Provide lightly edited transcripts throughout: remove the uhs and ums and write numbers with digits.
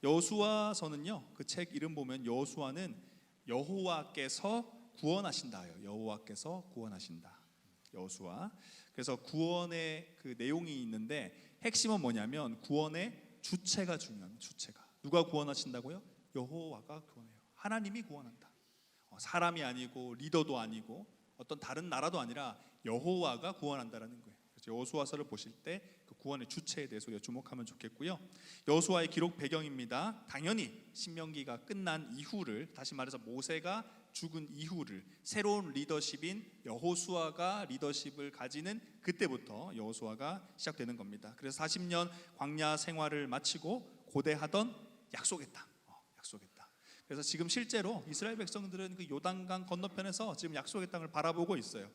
여호수아서는요, 그 책 이름 보면 여호수아는 여호와께서 구원하신다예요. 여호와께서 구원하신다. 여호수아. 그래서 구원의 그 내용이 있는데 핵심은 뭐냐면 구원의 주체가 중요합니다. 주체가. 누가 구원하신다고요? 여호와가 구원해요. 하나님이 구원한다. 사람이 아니고 리더도 아니고 어떤 다른 나라도 아니라 여호와가 구원한다라는 거예요. 그래서 여호수아서를 보실 때 그 구원의 주체에 대해서 주목하면 좋겠고요. 여호수아의 기록 배경입니다. 당연히 신명기가 끝난 이후를, 다시 말해서 모세가 죽은 이후를 새로운 리더십인 여호수아가 리더십을 가지는 그때부터 여호수아가 시작되는 겁니다. 그래서 40년 광야 생활을 마치고 고대하던 약속의 땅, 약속의 땅. 그래서 지금 실제로 이스라엘 백성들은 그 요단강 건너편에서 지금 약속의 땅을 바라보고 있어요.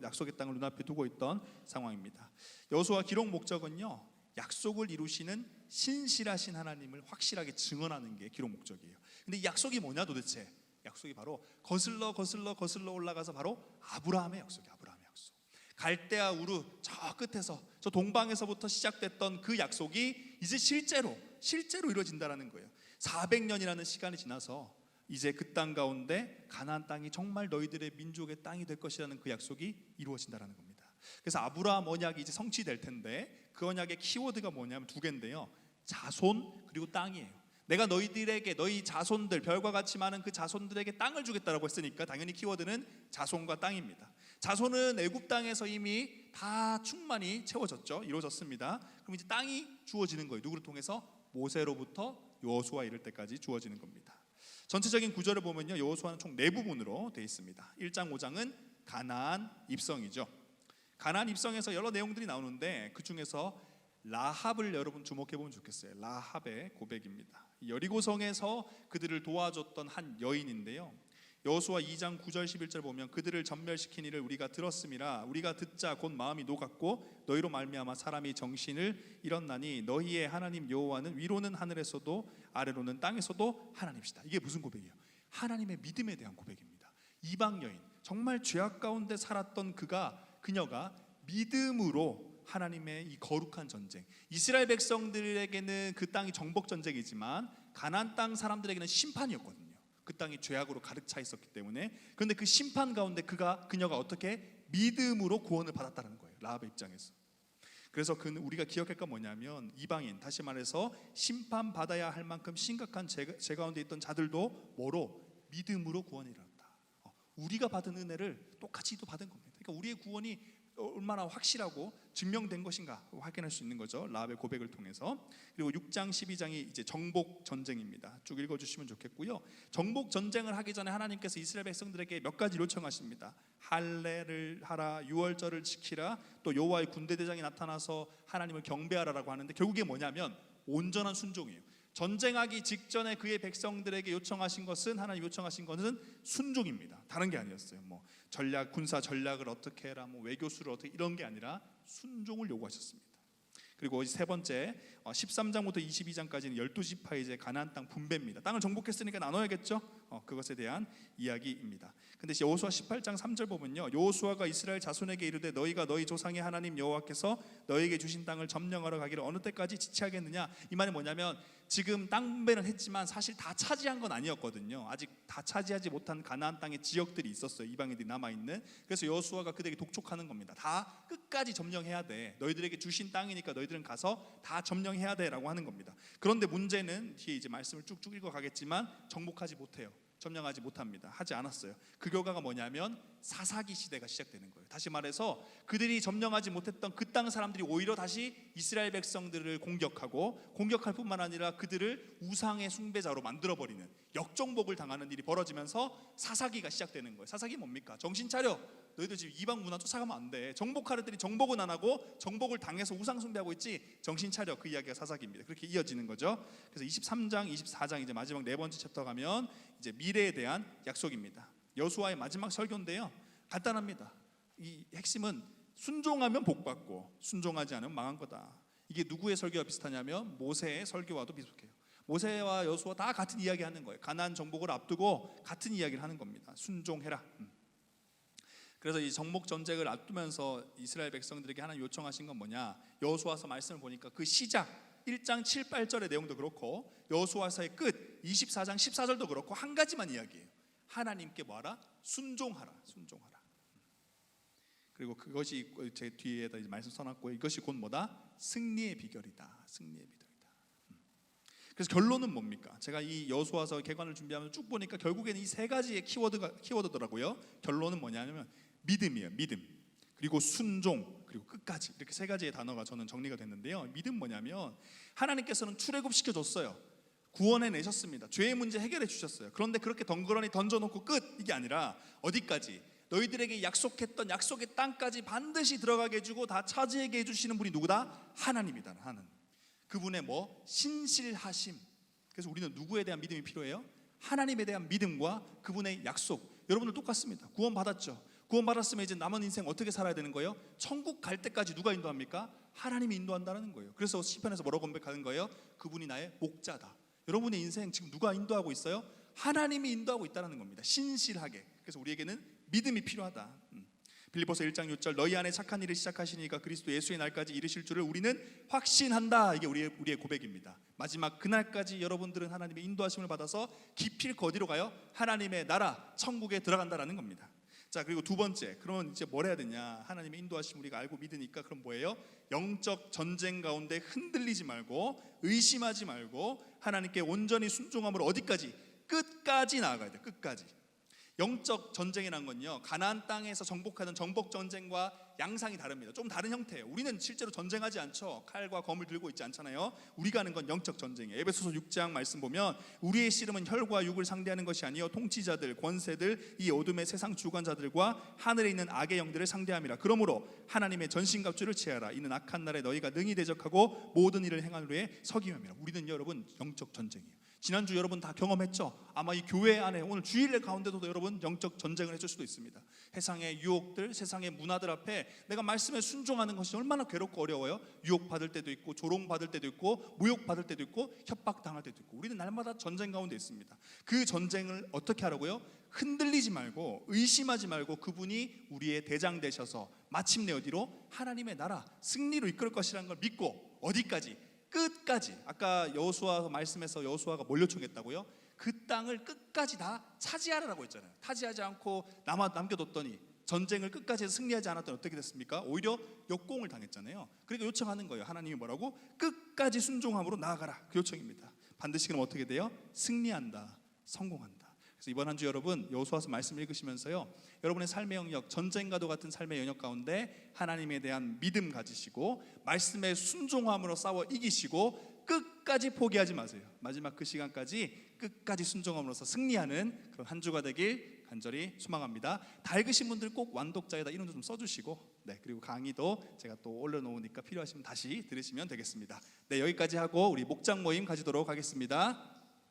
약속의 땅을 눈앞에 두고 있던 상황입니다. 여호수아 기록 목적은요, 약속을 이루시는 신실하신 하나님을 확실하게 증언하는 게 기록 목적이에요. 근데 이 약속이 뭐냐 도대체? 약속이 바로 거슬러 올라가서 바로 아브라함의 약속이에요. 아브라함의 약속. 갈대아 우르 저 끝에서, 저 동방에서부터 시작됐던 그 약속이 이제 실제로 이루어진다는 거예요. 400년이라는 시간이 지나서 이제 그 땅 가운데 가나안 땅이 정말 너희들의 민족의 땅이 될 것이라는 그 약속이 이루어진다는 겁니다. 그래서 아브라함 언약이 이제 성취될 텐데 그 언약의 키워드가 뭐냐면 두 개인데요. 자손 그리고 땅이에요. 내가 너희들에게, 너희 자손들, 별과 같이 많은 그 자손들에게 땅을 주겠다라고 했으니까 당연히 키워드는 자손과 땅입니다. 자손은 애굽 땅에서 이미 다 충만히 채워졌죠. 이루어졌습니다. 그럼 이제 땅이 주어지는 거예요. 누구를 통해서? 모세로부터 여호수아 이를 때까지 주어지는 겁니다. 전체적인 구절을 보면요, 여호수아는 총 4부분으로 되어 있습니다. 1장 5장은 가나안 입성이죠. 가나안 입성에서 여러 내용들이 나오는데 그 중에서 라합을 여러분 주목해 보면 좋겠어요. 라합의 고백입니다. 여리고성에서 그들을 도와줬던 한 여인인데요, 여호수아 2장 9절 11절 보면 그들을 전멸시킨 일을 우리가 들었음이라 우리가 듣자 곧 마음이 녹았고 너희로 말미암아 사람이 정신을 잃었나니 너희의 하나님 여호와는 위로는 하늘에서도 아래로는 땅에서도 하나님이시다. 이게 무슨 고백이에요? 하나님의 믿음에 대한 고백입니다. 이방 여인, 정말 죄악 가운데 살았던 그녀가 믿음으로 하나님의 이 거룩한 전쟁, 이스라엘 백성들에게는 그 땅이 정복 전쟁이지만 가나안 땅 사람들에게는 심판이었거든요. 그 땅이 죄악으로 가득 차 있었기 때문에. 그런데 그 심판 가운데 그녀가 어떻게 믿음으로 구원을 받았다는 거예요. 라합의 입장에서. 그래서 우리가 기억할 건 뭐냐면 이방인, 다시 말해서 심판받아야 할 만큼 심각한 죄 가운데 있던 자들도 뭐로? 믿음으로 구원이 일어났다. 우리가 받은 은혜를 똑같이 또 받은 겁니다. 그러니까 우리의 구원이 얼마나 확실하고 증명된 것인가 확인할 수 있는 거죠. 라합의 고백을 통해서. 그리고 6장 12장이 이제 정복 전쟁입니다. 쭉 읽어주시면 좋겠고요. 정복 전쟁을 하기 전에 하나님께서 이스라엘 백성들에게 몇 가지 요청하십니다. 할례를 하라, 유월절을 지키라, 또 여호와의 군대 대장이 나타나서 하나님을 경배하라라고 하는데 결국에 뭐냐면 온전한 순종이에요. 전쟁하기 직전에 그의 백성들에게 요청하신 것은, 하나님 요청하신 것은 순종입니다. 다른 게 아니었어요. 뭐 군사 전략을 어떻게 해라, 뭐 외교수를 어떻게, 이런 게 아니라 순종을 요구하셨습니다. 그리고 세 번째 13장부터 22장까지는 12지파 이제 가나안 땅 분배입니다. 땅을 정복했으니까 나눠야겠죠. 그것에 대한 이야기입니다. 근데 여호수아 18장 3절 보면요, 여호수아가 이스라엘 자손에게 이르되 너희가 너희 조상의 하나님 여호와께서 너희에게 주신 땅을 점령하러 가기를 어느 때까지 지체하겠느냐. 이 말이 뭐냐면 지금 땅 분배는 했지만 사실 다 차지한 건 아니었거든요. 아직 다 차지하지 못한 가나안 땅의 지역들이 있었어요. 이방인들이 남아있는. 그래서 여호수아가 그들에게 독촉하는 겁니다. 다 끝까지 점령해야 돼. 너희들에게 주신 땅이니까 너희들은 가서 다 점령해야 돼 라고 하는 겁니다. 그런데 문제는 뒤에 이제 말씀을 쭉쭉 읽어가겠지만 정복하지 못해요. 점령하지 못합니다. 하지 않았어요. 그 결과가 뭐냐면 사사기 시대가 시작되는 거예요. 다시 말해서 그들이 점령하지 못했던 그 땅 사람들이 오히려 다시 이스라엘 백성들을 공격할 뿐만 아니라 그들을 우상의 숭배자로 만들어버리는 역정복을 당하는 일이 벌어지면서 사사기가 시작되는 거예요. 사사기 뭡니까? 정신 차려. 너희들 지금 이방 문화 쫓아가면 안 돼. 정복하랬더니 정복은 안 하고 정복을 당해서 우상 숭배하고 있지. 정신 차려. 그 이야기가 사사기입니다. 그렇게 이어지는 거죠. 그래서 23장, 24장 이제 마지막 네 번째 챕터 가면 이제 미래에 대한 약속입니다. 여호수아의 마지막 설교인데요, 간단합니다. 이 핵심은 순종하면 복받고 순종하지 않으면 망한 거다. 이게 누구의 설교와 비슷하냐면 모세의 설교와도 비슷해요. 모세와 여호수아 다 같은 이야기 하는 거예요. 가나안 정복을 앞두고 같은 이야기를 하는 겁니다. 순종해라. 그래서 이 정복 전쟁을 앞두면서 이스라엘 백성들에게 하나님 요청하신 건 뭐냐? 여호수아서 말씀을 보니까 그 시작 1장 7, 8절의 내용도 그렇고 여호수아서의 끝 24장 14절도 그렇고 한 가지만 이야기해요. 하나님께 뭐하라? 순종하라. 순종하라. 그리고 그것이 제 뒤에다 이제 말씀 써놨고 이것이 곧 뭐다? 승리의 비결이다. 승리의 비결이다. 그래서 결론은 뭡니까? 제가 이 여호수아서 개관을 준비하면서 쭉 보니까 결국에는 이 세 가지의 키워드더라고요. 결론은 뭐냐면 믿음이에요. 믿음. 그리고 순종, 그리고 끝까지. 이렇게 세 가지의 단어가 저는 정리가 됐는데요. 믿음 뭐냐면 하나님께서는 출애굽시켜 줬어요. 구원해 내셨습니다. 죄의 문제 해결해 주셨어요. 그런데 그렇게 덩그러니 던져놓고 끝 이게 아니라 어디까지? 너희들에게 약속했던 약속의 땅까지 반드시 들어가게 해주고 다 차지하게 해주시는 분이 누구다? 하나님이다. 하나님. 그분의 뭐? 신실하심. 그래서 우리는 누구에 대한 믿음이 필요해요? 하나님에 대한 믿음과 그분의 약속. 여러분들 똑같습니다. 구원 받았죠? 구원 받았으면 이제 남은 인생 어떻게 살아야 되는 거예요? 천국 갈 때까지 누가 인도합니까? 하나님이 인도한다는 거예요. 그래서 시편에서 뭐라고 고백하는 거예요? 그분이 나의 목자다. 여러분의 인생 지금 누가 인도하고 있어요? 하나님이 인도하고 있다는 겁니다. 신실하게. 그래서 우리에게는 믿음이 필요하다. 빌립보서 1장 6절 너희 안에 착한 일을 시작하시니까 그리스도 예수의 날까지 이르실 줄을 우리는 확신한다. 이게 우리의 고백입니다. 마지막 그날까지 여러분들은 하나님의 인도하심을 받아서 기필코 어디로 가요? 하나님의 나라 천국에 들어간다라는 겁니다. 자, 그리고 두 번째, 그러면 이제 뭘 해야 되냐? 하나님의 인도하심 우리가 알고 믿으니까 그럼 뭐예요? 영적 전쟁 가운데 흔들리지 말고 의심하지 말고 하나님께 온전히 순종함으로 어디까지? 끝까지 나아가야 돼요. 끝까지. 영적 전쟁이란 건요, 가나안 땅에서 정복하는 정복 전쟁과 양상이 다릅니다. 좀 다른 형태예요. 우리는 실제로 전쟁하지 않죠. 칼과 검을 들고 있지 않잖아요. 우리가 하는 건 영적 전쟁이에요. 에베소서 6장 말씀 보면 우리의 씨름은 혈과 육을 상대하는 것이 아니요 통치자들, 권세들, 이 어둠의 세상 주관자들과 하늘에 있는 악의 영들을 상대함이라. 그러므로 하나님의 전신갑주를 취하라. 이는 악한 날에 너희가 능히 대적하고 모든 일을 행한 후에 서기함이라. 우리는 여러분 영적 전쟁이에요. 지난주 여러분 다 경험했죠? 아마 이 교회 안에 오늘 주일 가운데도 여러분 영적 전쟁을 해줄 수도 있습니다. 세상의 유혹들, 세상의 문화들 앞에 내가 말씀에 순종하는 것이 얼마나 괴롭고 어려워요. 유혹받을 때도 있고 조롱받을 때도 있고 모욕받을 때도 있고 협박당할 때도 있고 우리는 날마다 전쟁 가운데 있습니다. 그 전쟁을 어떻게 하라고요? 흔들리지 말고 의심하지 말고 그분이 우리의 대장 되셔서 마침내 어디로? 하나님의 나라 승리로 이끌 것이라는 걸 믿고 어디까지? 끝까지. 아까 여호수아 말씀에서 여호수아가 뭘 요청했다고요? 그 땅을 끝까지 다 차지하라고 했잖아요. 차지하지 않고 남겨뒀더니 전쟁을 끝까지 해서 승리하지 않았더니 어떻게 됐습니까? 오히려 역공을 당했잖아요. 그러니까 요청하는 거예요. 하나님이 뭐라고? 끝까지 순종함으로 나아가라. 그 요청입니다. 반드시 그럼 어떻게 돼요? 승리한다. 성공한다. 그래서 이번 한 주 여러분 여호수아서 말씀 읽으시면서요, 여러분의 삶의 영역, 전쟁과도 같은 삶의 영역 가운데 하나님에 대한 믿음 가지시고 말씀에 순종함으로 싸워 이기시고 끝까지 포기하지 마세요. 마지막 그 시간까지 끝까지 순종함으로써 승리하는 그런 한 주가 되길 간절히 소망합니다. 다 읽으신 분들 꼭 완독자에다 이름도 좀 써주시고, 네, 그리고 강의도 제가 또 올려놓으니까 필요하시면 다시 들으시면 되겠습니다. 네, 여기까지 하고 우리 목장 모임 가지도록 하겠습니다.